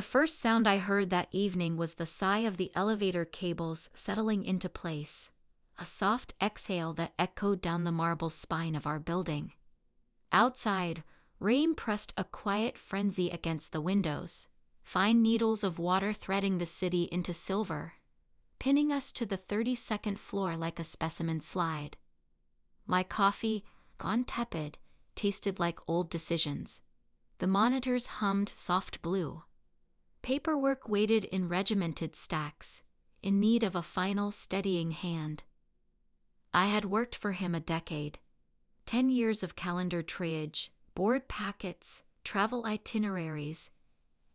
The first sound I heard that evening was the sigh of the elevator cables settling into place, a soft exhale that echoed down the marble spine of our building. Outside, rain pressed a quiet frenzy against the windows, fine needles of water threading the city into silver, pinning us to the 32nd floor like a specimen slide. My coffee, gone tepid, tasted like old decisions. The monitors hummed soft blue. Paperwork waited in regimented stacks, in need of a final steadying hand. I had worked for him a decade. 10 years of calendar triage, board packets, travel itineraries,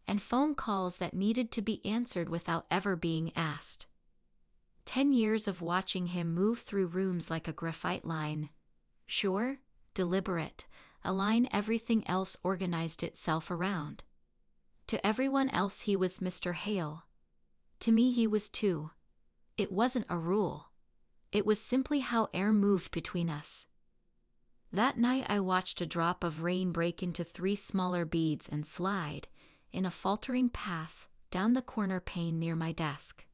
and phone calls that needed to be answered without ever being asked. 10 years of watching him move through rooms like a graphite line. Sure, deliberate, a line everything else organized itself around. To everyone else he was Mr. Hale. To me he was too. It wasn't a rule. It was simply how air moved between us. That night I watched a drop of rain break into 3 smaller beads and slide, in a faltering path, down the corner pane near my desk.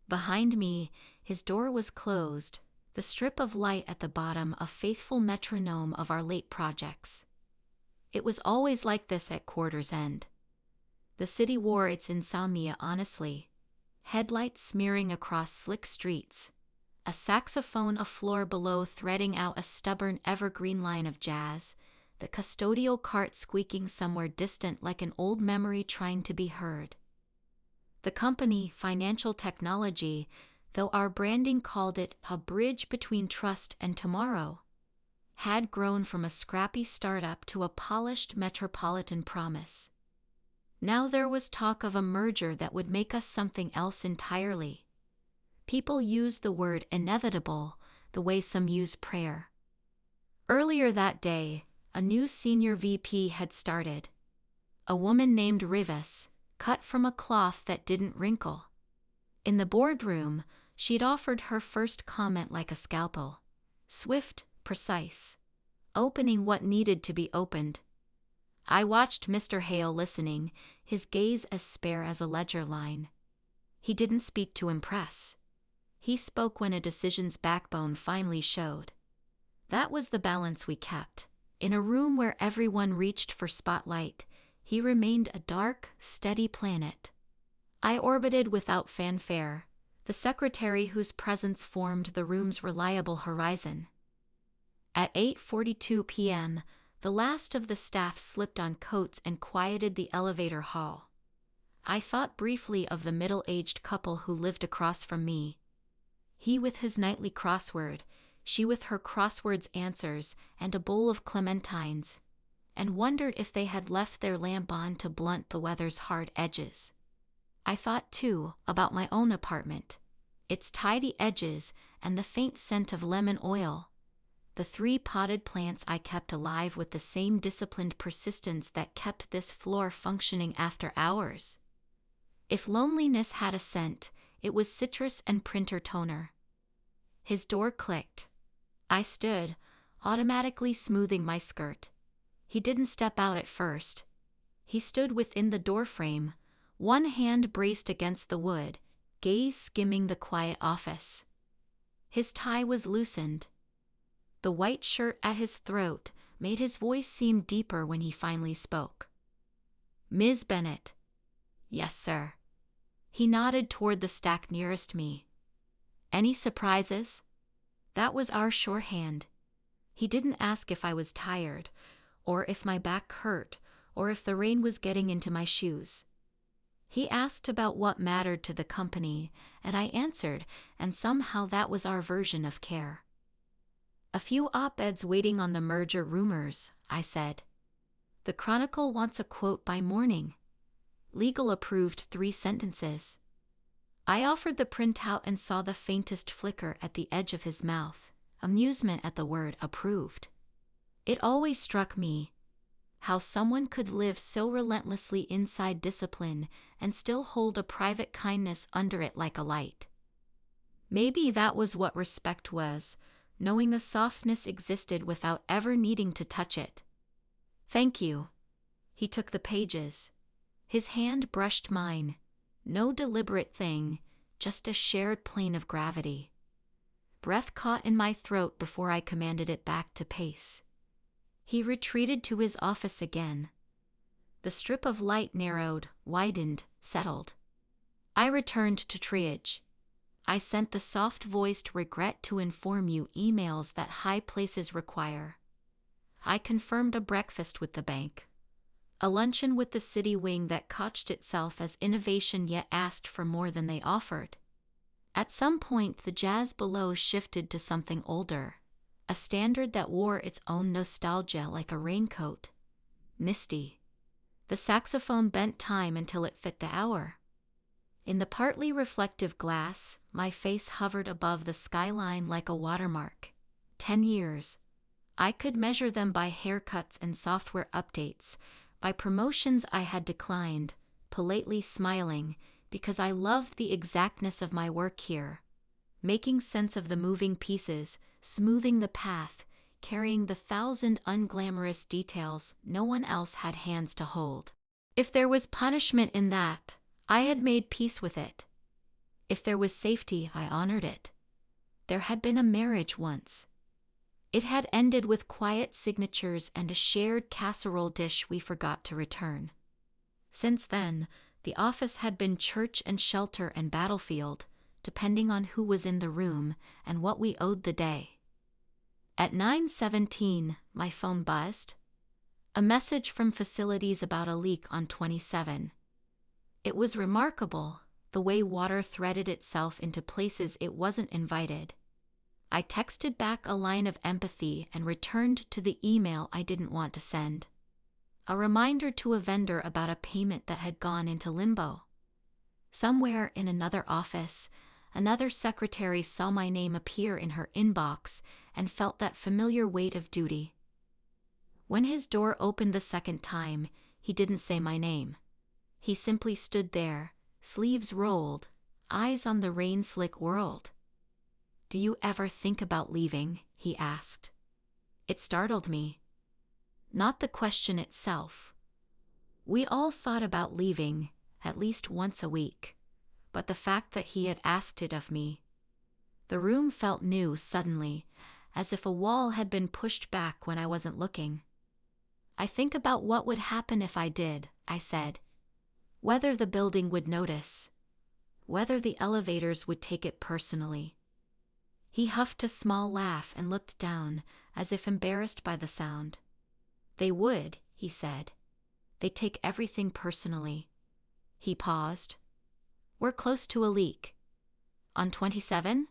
Behind me, his door was closed, the strip of light at the bottom a faithful metronome of our late projects. It was always like this at quarter's end. The city wore its insomnia honestly, headlights smearing across slick streets, a saxophone afloor below threading out a stubborn evergreen line of jazz, the custodial cart squeaking somewhere distant like an old memory trying to be heard. The company, Financial Technology, though our branding called it a bridge between trust and tomorrow, had grown from a scrappy startup to a polished metropolitan promise. Now there was talk of a merger that would make us something else entirely. People used the word inevitable the way some use prayer. Earlier that day, a new senior VP had started. A woman named Rivas, cut from a cloth that didn't wrinkle. In the boardroom, she'd offered her first comment like a scalpel. Swift, precise. Opening what needed to be opened. I watched Mr. Hale listening, his gaze as spare as a ledger line. He didn't speak to impress. He spoke when a decision's backbone finally showed. That was the balance we kept. In a room where everyone reached for spotlight, he remained a dark, steady planet. I orbited without fanfare, the secretary whose presence formed the room's reliable horizon. At 8:42 p.m., the last of the staff slipped on coats and quieted the elevator hall. I thought briefly of the middle-aged couple who lived across from me. He with his nightly crossword, she with her crossword's answers and a bowl of clementines, and wondered if they had left their lamp on to blunt the weather's hard edges. I thought, too, about my own apartment, its tidy edges and the faint scent of lemon oil. The 3 potted plants I kept alive with the same disciplined persistence that kept this floor functioning after hours. If loneliness had a scent, it was citrus and printer toner. His door clicked. I stood, automatically smoothing my skirt. He didn't step out at first. He stood within the doorframe, one hand braced against the wood, gaze skimming the quiet office. His tie was loosened. The white shirt at his throat made his voice seem deeper when he finally spoke. "Ms. Bennett." "Yes, sir." He nodded toward the stack nearest me. "Any surprises?" That was our shorthand. He didn't ask if I was tired, or if my back hurt, or if the rain was getting into my shoes. He asked about what mattered to the company, and I answered, and somehow that was our version of care. "A few op-eds waiting on the merger rumors," I said. "The Chronicle wants a quote by morning. Legal approved 3 sentences." I offered the printout and saw the faintest flicker at the edge of his mouth, amusement at the word approved. It always struck me how someone could live so relentlessly inside discipline and still hold a private kindness under it like a light. Maybe that was what respect was, knowing a softness existed without ever needing to touch it. "Thank you." He took the pages. His hand brushed mine. No deliberate thing, just a shared plane of gravity. Breath caught in my throat before I commanded it back to pace. He retreated to his office again. The strip of light narrowed, widened, settled. I returned to triage. I sent the soft-voiced regret to inform you emails that high places require. I confirmed a breakfast with the bank. A luncheon with the city wing that couched itself as innovation yet asked for more than they offered. At some point the jazz below shifted to something older, a standard that wore its own nostalgia like a raincoat. Misty. The saxophone bent time until it fit the hour. In the partly reflective glass, my face hovered above the skyline like a watermark. 10 years. I could measure them by haircuts and software updates, by promotions I had declined, politely smiling, because I loved the exactness of my work here. Making sense of the moving pieces, smoothing the path, carrying the 1,000 unglamorous details no one else had hands to hold. If there was punishment in that, I had made peace with it. If there was safety, I honored it. There had been a marriage once. It had ended with quiet signatures and a shared casserole dish we forgot to return. Since then, the office had been church and shelter and battlefield, depending on who was in the room and what we owed the day. At 9:17, my phone buzzed. A message from facilities about a leak on 27. It was remarkable, the way water threaded itself into places it wasn't invited. I texted back a line of empathy and returned to the email I didn't want to send. A reminder to a vendor about a payment that had gone into limbo. Somewhere in another office, another secretary saw my name appear in her inbox and felt that familiar weight of duty. When his door opened the second time, he didn't say my name. He simply stood there, sleeves rolled, eyes on the rain-slick world. "Do you ever think about leaving?" he asked. It startled me. Not the question itself. We all thought about leaving, at least once a week, but the fact that he had asked it of me. The room felt new suddenly, as if a wall had been pushed back when I wasn't looking. "I think about what would happen if I did," I said. "Whether the building would notice. Whether the elevators would take it personally." He huffed a small laugh and looked down, as if embarrassed by the sound. "They would," he said. "They take everything personally." He paused. "We're close to a leak." "On 27?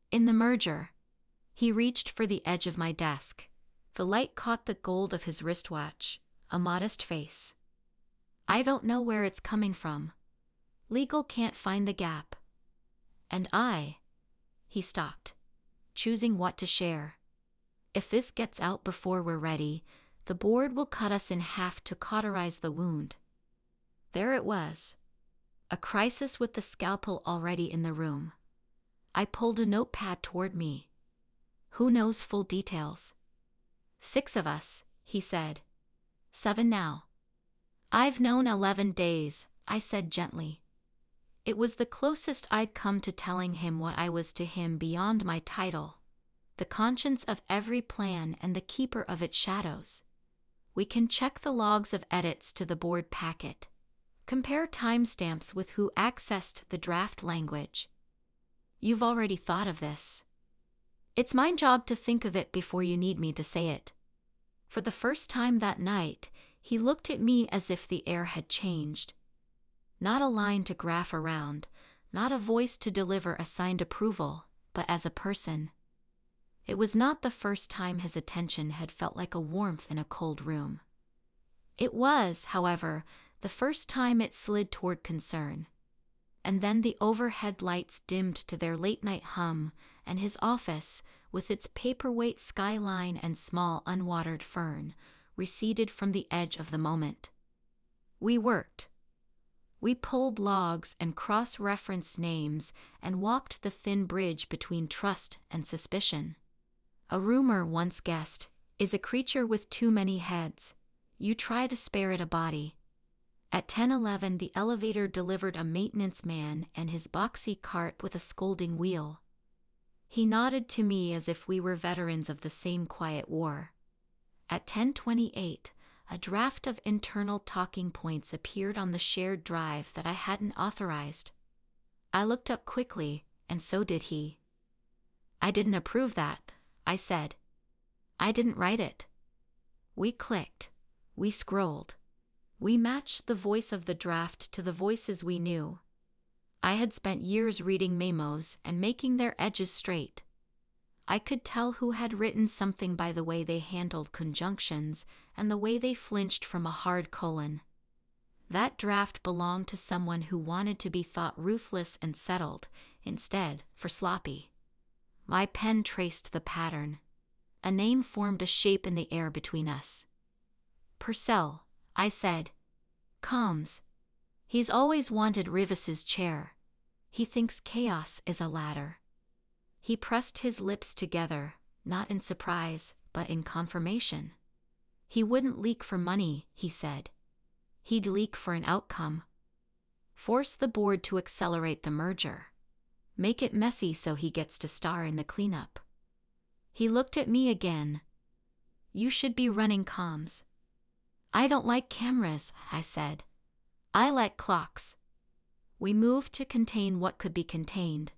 "In the merger." He reached for the edge of my desk. The light caught the gold of his wristwatch, a modest face. "I don't know where it's coming from. Legal can't find the gap. And He stopped, choosing what to share. "If this gets out before we're ready, the board will cut us in half to cauterize the wound." There it was. A crisis with the scalpel already in the room. I pulled a notepad toward me. "Who knows full details?" "6 of us," he said. 7 now." "I've known 11 days," I said gently. It was the closest I'd come to telling him what I was to him beyond my title, the conscience of every plan and the keeper of its shadows. We can check the logs of edits to the board packet. Compare timestamps with who accessed the draft language. You've already thought of this. It's my job to think of it before you need me to say it. For the first time that night, he looked at me as if the air had changed. Not a line to graph around, not a voice to deliver a signed approval, but as a person. It was not the first time his attention had felt like a warmth in a cold room. It was, however, the first time it slid toward concern. And then the overhead lights dimmed to their late-night hum, and his office, with its paperweight skyline and small unwatered fern, receded from the edge of the moment. We worked. We pulled logs and cross-referenced names and walked the thin bridge between trust and suspicion. A rumor once guessed is a creature with too many heads. You try to spare it a body. At 10:11, the elevator delivered a maintenance man and his boxy cart with a scolding wheel. He nodded to me as if we were veterans of the same quiet war. At 10:28, a draft of internal talking points appeared on the shared drive that I hadn't authorized. I looked up quickly, and so did he. "I didn't approve that," I said. "I didn't write it." We clicked. We scrolled. We matched the voice of the draft to the voices we knew. I had spent years reading memos and making their edges straight. I could tell who had written something by the way they handled conjunctions and the way they flinched from a hard colon. That draft belonged to someone who wanted to be thought ruthless and settled, instead for sloppy. My pen traced the pattern. A name formed a shape in the air between us. "Purcell," I said. "Combs. He's always wanted Rivas's chair. He thinks chaos is a ladder." He pressed his lips together, not in surprise, but in confirmation. "He wouldn't leak for money," he said. "He'd leak for an outcome. Force the board to accelerate the merger. Make it messy so he gets to star in the cleanup." He looked at me again. "You should be running comms." "I don't like cameras," I said. "I like clocks." We moved to contain what could be contained.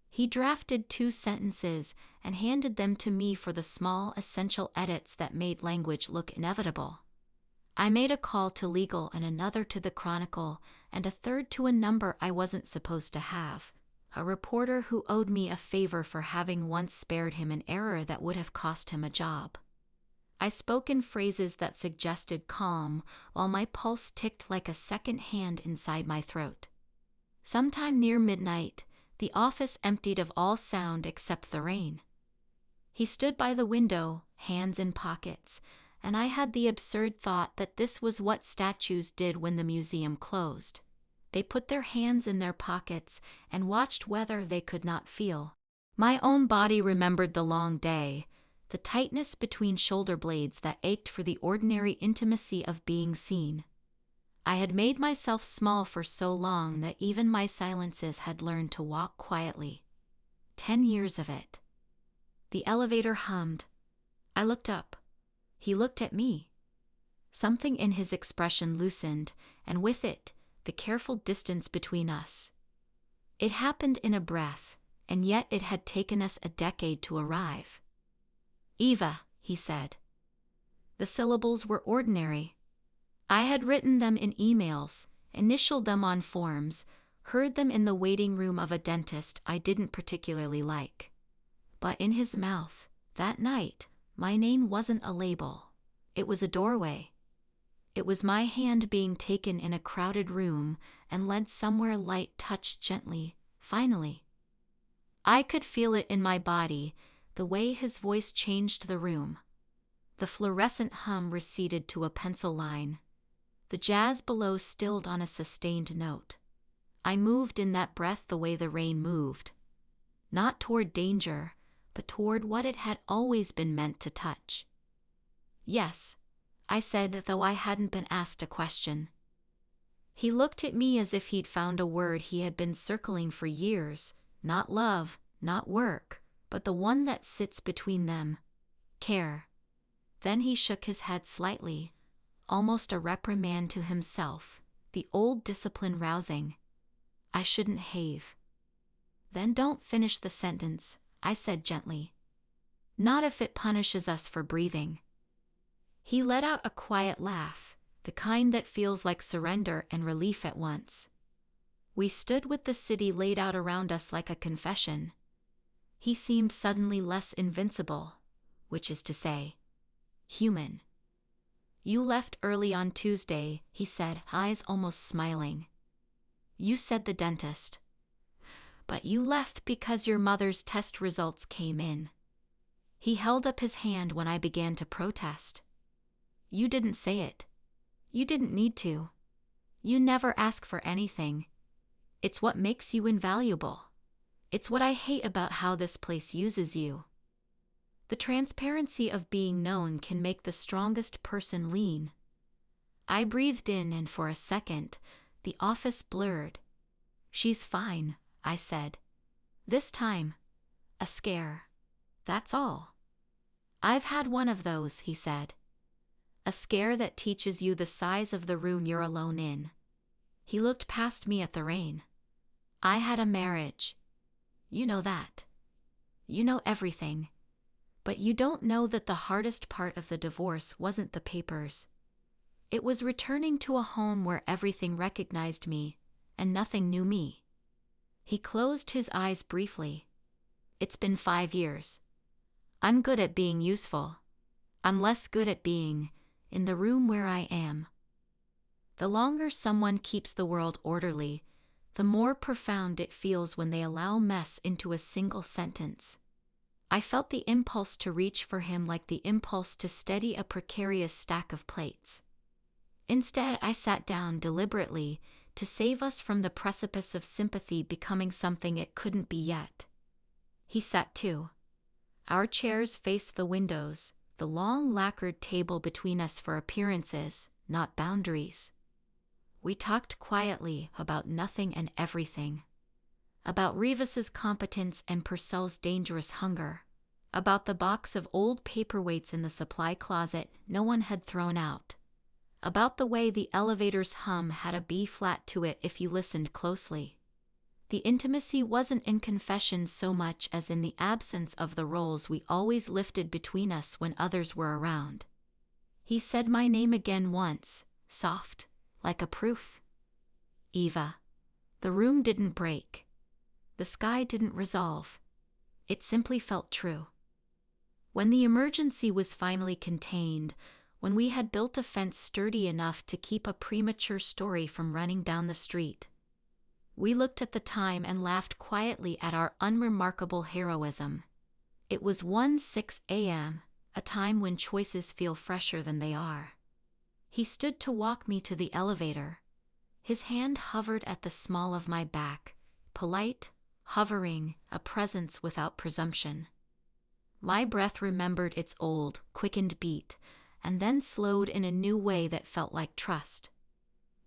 He drafted 2 sentences and handed them to me for the small, essential edits that made language look inevitable. I made a call to legal and another to the Chronicle and a third to a number I wasn't supposed to have, a reporter who owed me a favor for having once spared him an error that would have cost him a job. I spoke in phrases that suggested calm, while my pulse ticked like a second hand inside my throat. Sometime near midnight, the office emptied of all sound except the rain. He stood by the window, hands in pockets, and I had the absurd thought that this was what statues did when the museum closed. They put their hands in their pockets and watched whether they could not feel. My own body remembered the long day, the tightness between shoulder blades that ached for the ordinary intimacy of being seen. I had made myself small for so long that even my silences had learned to walk quietly. 10 years of it. The elevator hummed. I looked up. He looked at me. Something in his expression loosened, and with it, the careful distance between us. It happened in a breath, and yet it had taken us a decade to arrive. "Eva," he said. The syllables were ordinary. I had written them in emails, initialed them on forms, heard them in the waiting room of a dentist I didn't particularly like. But in his mouth, that night, my name wasn't a label. It was a doorway. It was my hand being taken in a crowded room and led somewhere light touched gently, finally. I could feel it in my body, the way his voice changed the room. The fluorescent hum receded to a pencil line. The jazz below stilled on a sustained note. I moved in that breath the way the rain moved. Not toward danger, but toward what it had always been meant to touch. "Yes," I said, though I hadn't been asked a question. He looked at me as if he'd found a word he had been circling for years, not love, not work, but the one that sits between them. Care. Then he shook his head slightly, almost a reprimand to himself, the old discipline rousing. "I shouldn't have." "Then don't finish the sentence," I said gently. "Not if it punishes us for breathing." He let out a quiet laugh, the kind that feels like surrender and relief at once. We stood with the city laid out around us like a confession. He seemed suddenly less invincible, which is to say, human. "You left early on Tuesday," he said, eyes almost smiling. "You said the dentist. But you left because your mother's test results came in." He held up his hand when I began to protest. "You didn't say it. You didn't need to. You never ask for anything. It's what makes you invaluable. It's what I hate about how this place uses you." The transparency of being known can make the strongest person lean. I breathed in, and for a second, the office blurred. "She's fine," I said. "This time, a scare. That's all." "I've had one of those," he said. "A scare that teaches you the size of the room you're alone in." He looked past me at the rain. "I had a marriage. You know that. You know everything. But you don't know that the hardest part of the divorce wasn't the papers. It was returning to a home where everything recognized me, and nothing knew me." He closed his eyes briefly. "It's been 5 years. I'm good at being useful. I'm less good at being in the room where I am." The longer someone keeps the world orderly, the more profound it feels when they allow mess into a single sentence. I felt the impulse to reach for him like the impulse to steady a precarious stack of plates. Instead, I sat down deliberately to save us from the precipice of sympathy becoming something it couldn't be yet. He sat too. Our chairs faced the windows, the long lacquered table between us for appearances, not boundaries. We talked quietly about nothing and everything. About Rivas's competence and Purcell's dangerous hunger. About the box of old paperweights in the supply closet no one had thrown out. About the way the elevator's hum had a B-flat to it if you listened closely. The intimacy wasn't in confessions so much as in the absence of the roles we always lifted between us when others were around. He said my name again once, soft, like a proof. "Eva." The room didn't break. The sky didn't resolve. It simply felt true. When the emergency was finally contained, when we had built a fence sturdy enough to keep a premature story from running down the street, we looked at the time and laughed quietly at our unremarkable heroism. It was 1:06 a.m., a time when choices feel fresher than they are. He stood to walk me to the elevator. His hand hovered at the small of my back, polite, hovering, a presence without presumption. My breath remembered its old, quickened beat, and then slowed in a new way that felt like trust.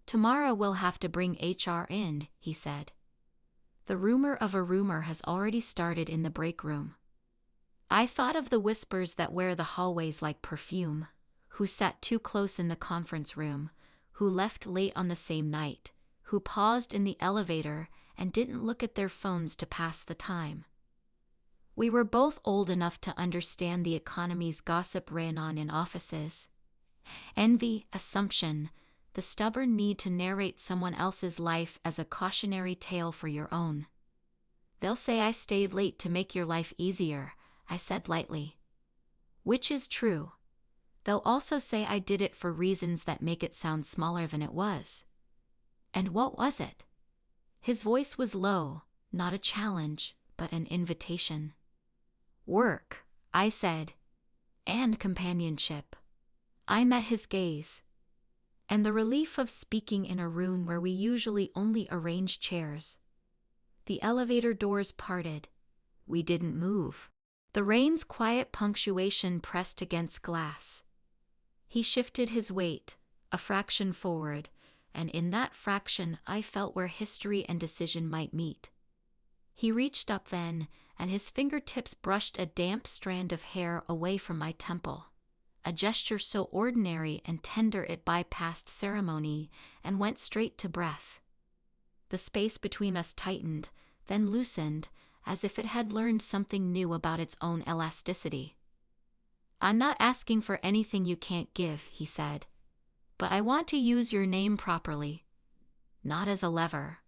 "Tomorrow we'll have to bring HR in," he said. "The rumor of a rumor has already started in the break room." I thought of the whispers that wear the hallways like perfume, who sat too close in the conference room, who left late on the same night, who paused in the elevator and didn't look at their phones to pass the time. We were both old enough to understand the economy's gossip ran on in offices. Envy, assumption, the stubborn need to narrate someone else's life as a cautionary tale for your own. "They'll say I stayed late to make your life easier," I said lightly. "Which is true. They'll also say I did it for reasons that make it sound smaller than it was." "And what was it?" His voice was low, not a challenge, but an invitation. "Work," I said. "And companionship." I met his gaze. And the relief of speaking in a room where we usually only arrange chairs. The elevator doors parted. We didn't move. The rain's quiet punctuation pressed against glass. He shifted his weight, a fraction forward, and in that fraction I felt where history and decision might meet. He reached up then, and his fingertips brushed a damp strand of hair away from my temple. A gesture so ordinary and tender it bypassed ceremony and went straight to breath. The space between us tightened, then loosened, as if it had learned something new about its own elasticity. "I'm not asking for anything you can't give," he said. "But I want to use your name properly. Not as a lever.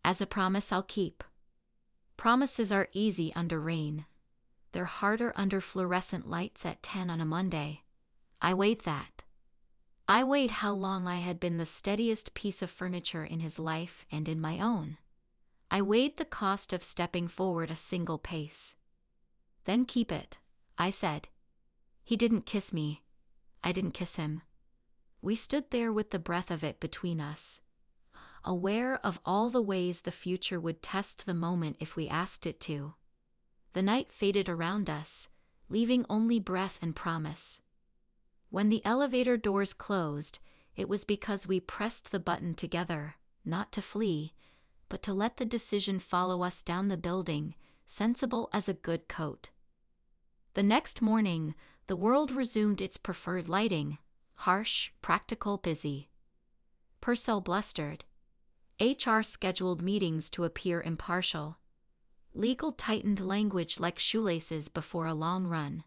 As a promise I'll keep." Promises are easy under rain. They're harder under fluorescent lights at 10 on a Monday. I weighed that. I weighed how long I had been the steadiest piece of furniture in his life and in my own. I weighed the cost of stepping forward a single pace. "Then keep it," I said. He didn't kiss me. I didn't kiss him. We stood there with the breath of it between us, aware of all the ways the future would test the moment if we asked it to. The night faded around us, leaving only breath and promise. When the elevator doors closed, it was because we pressed the button together, not to flee, but to let the decision follow us down the building, sensible as a good coat. The next morning, the world resumed its preferred lighting, harsh, practical, busy. Purcell blustered. HR scheduled meetings to appear impartial. Legal tightened language like shoelaces before a long run.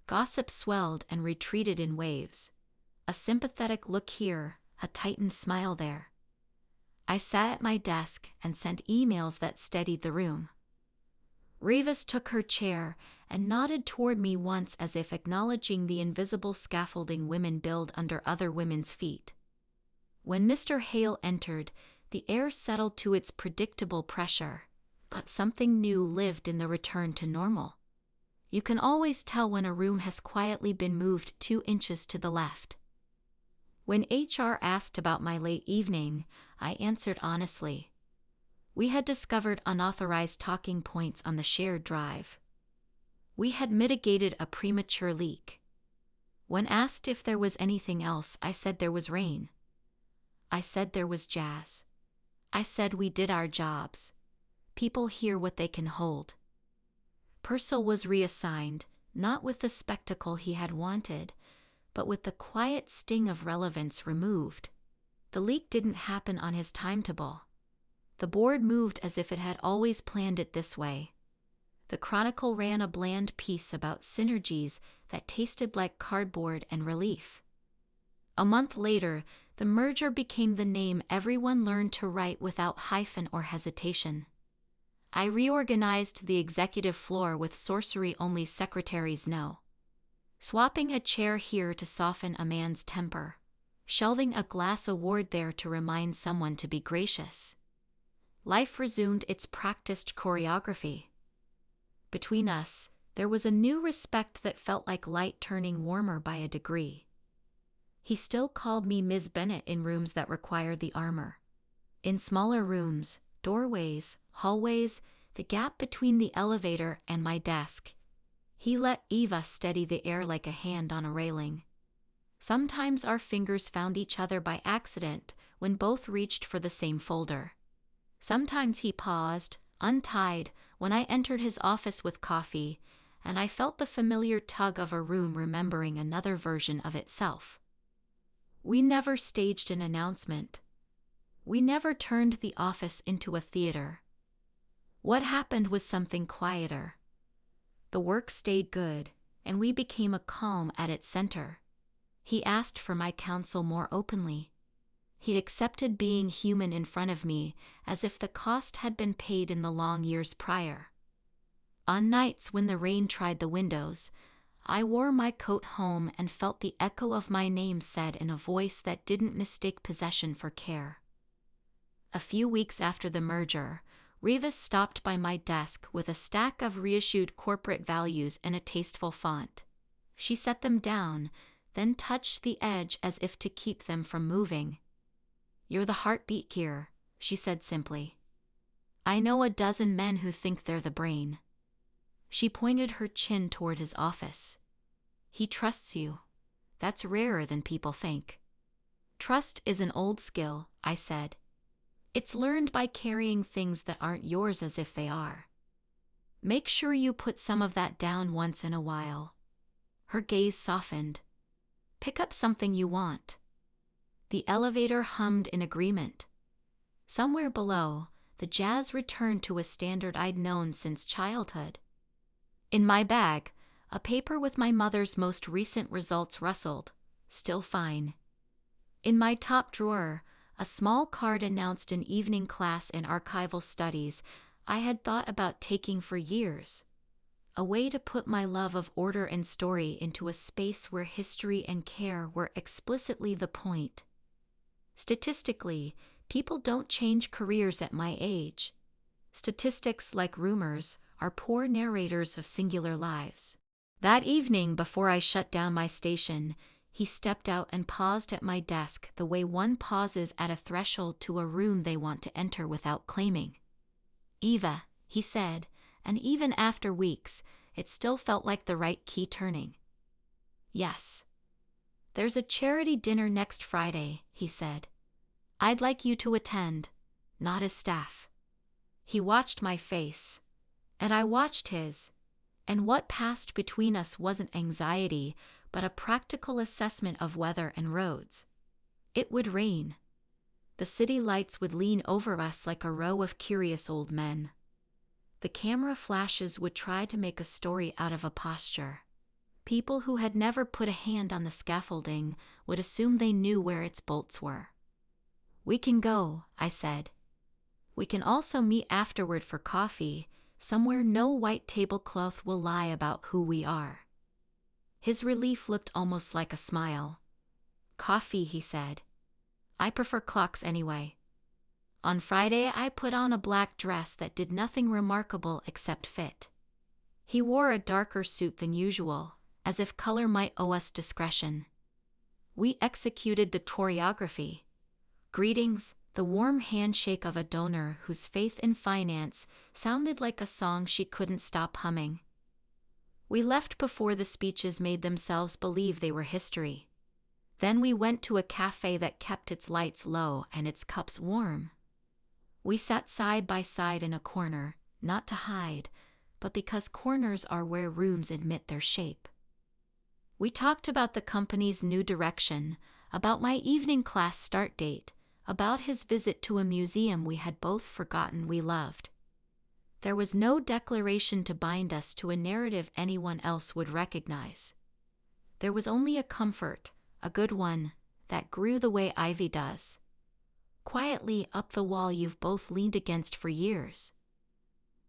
Gossip swelled and retreated in waves. A sympathetic look here, a tightened smile there. I sat at my desk and sent emails that steadied the room. Rivas took her chair and nodded toward me once as if acknowledging the invisible scaffolding women build under other women's feet. When Mr. Hale entered, the air settled to its predictable pressure, but something new lived in the return to normal. You can always tell when a room has quietly been moved 2 inches to the left. When HR asked about my late evening, I answered honestly. We had discovered unauthorized talking points on the shared drive. We had mitigated a premature leak. When asked if there was anything else, I said there was rain. I said there was jazz. I said we did our jobs. People hear what they can hold. Purcell was reassigned, not with the spectacle he had wanted, but with the quiet sting of relevance removed. The leak didn't happen on his timetable. The board moved as if it had always planned it this way. The Chronicle ran a bland piece about synergies that tasted like cardboard and relief. A month later, the merger became the name everyone learned to write without hyphen or hesitation. I reorganized the executive floor with sorcery only secretaries know. Swapping a chair here to soften a man's temper. Shelving a glass award there to remind someone to be gracious. Life resumed its practiced choreography. Between us, there was a new respect that felt like light turning warmer by a degree. He still called me Ms. Bennett in rooms that required the armor. In smaller rooms, doorways, hallways, the gap between the elevator and my desk, he let Eva steady the air like a hand on a railing. Sometimes our fingers found each other by accident when both reached for the same folder. Sometimes he paused, untied, when I entered his office with coffee, and I felt the familiar tug of a room remembering another version of itself. We never staged an announcement. We never turned the office into a theater. What happened was something quieter. The work stayed good, and we became a calm at its center. He asked for my counsel more openly. He accepted being human in front of me, as if the cost had been paid in the long years prior. On nights when the rain tried the windows, I wore my coat home and felt the echo of my name said in a voice that didn't mistake possession for care. A few weeks after the merger, Rivas stopped by my desk with a stack of reissued corporate values in a tasteful font. She set them down, then touched the edge as if to keep them from moving. "You're the heartbeat here," she said simply. "I know a dozen men who think they're the brain." She pointed her chin toward his office. "He trusts you. That's rarer than people think." "Trust is an old skill," I said. "It's learned by carrying things that aren't yours as if they are. Make sure you put some of that down once in a while." Her gaze softened. "Pick up something you want." The elevator hummed in agreement. Somewhere below, the jazz returned to a standard I'd known since childhood. In my bag, a paper with my mother's most recent results rustled, "Still fine." In my top drawer, a small card announced an evening class in archival studies I had thought about taking for years. A way to put my love of order and story into a space where history and care were explicitly the point. Statistically, people don't change careers at my age. Statistics, like rumors, are poor narrators of singular lives. That evening, before I shut down my station, he stepped out and paused at my desk the way one pauses at a threshold to a room they want to enter without claiming. "Eva," he said, and even after weeks, it still felt like the right key turning. "Yes." "There's a charity dinner next Friday," he said. "I'd like you to attend, not as staff." He watched my face, and I watched his, and what passed between us wasn't anxiety, but a practical assessment of weather and roads. It would rain. The city lights would lean over us like a row of curious old men. The camera flashes would try to make a story out of a posture. People who had never put a hand on the scaffolding would assume they knew where its bolts were. "We can go," I said. "We can also meet afterward for coffee, somewhere no white tablecloth will lie about who we are." His relief looked almost like a smile. "Coffee," he said. "I prefer clocks anyway." On Friday, I put on a black dress that did nothing remarkable except fit. He wore a darker suit than usual, as if color might owe us discretion. We executed the choreography. Greetings, the warm handshake of a donor whose faith in finance sounded like a song she couldn't stop humming. We left before the speeches made themselves believe they were history. Then we went to a cafe that kept its lights low and its cups warm. We sat side by side in a corner, not to hide, but because corners are where rooms admit their shape. We talked about the company's new direction, about my evening class start date, about his visit to a museum we had both forgotten we loved. There was no declaration to bind us to a narrative anyone else would recognize. There was only a comfort, a good one, that grew the way ivy does, quietly up the wall you've both leaned against for years.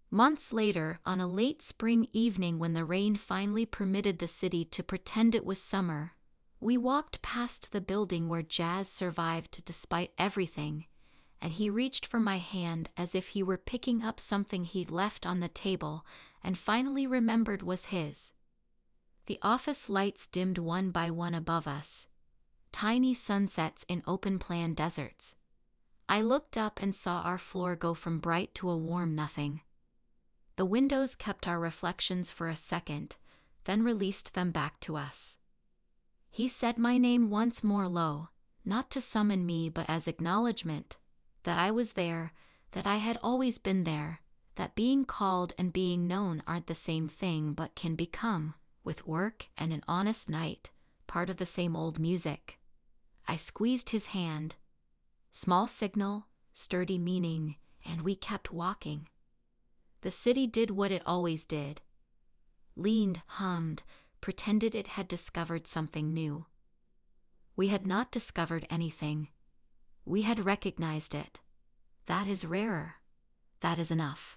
Months later, on a late spring evening when the rain finally permitted the city to pretend it was summer, we walked past the building where jazz survived despite everything, and he reached for my hand as if he were picking up something he'd left on the table and finally remembered was his. The office lights dimmed one by one above us, tiny sunsets in open-plan deserts. I looked up and saw our floor go from bright to a warm nothing. The windows kept our reflections for a second, then released them back to us. He said my name once more low, not to summon me but as acknowledgement, that I was there, that I had always been there, that being called and being known aren't the same thing but can become, with work and an honest night, part of the same old music. I squeezed his hand. Small signal, sturdy meaning, and we kept walking. The city did what it always did. Leaned, hummed, pretended it had discovered something new. We had not discovered anything. We had recognized it. That is rarer. That is enough.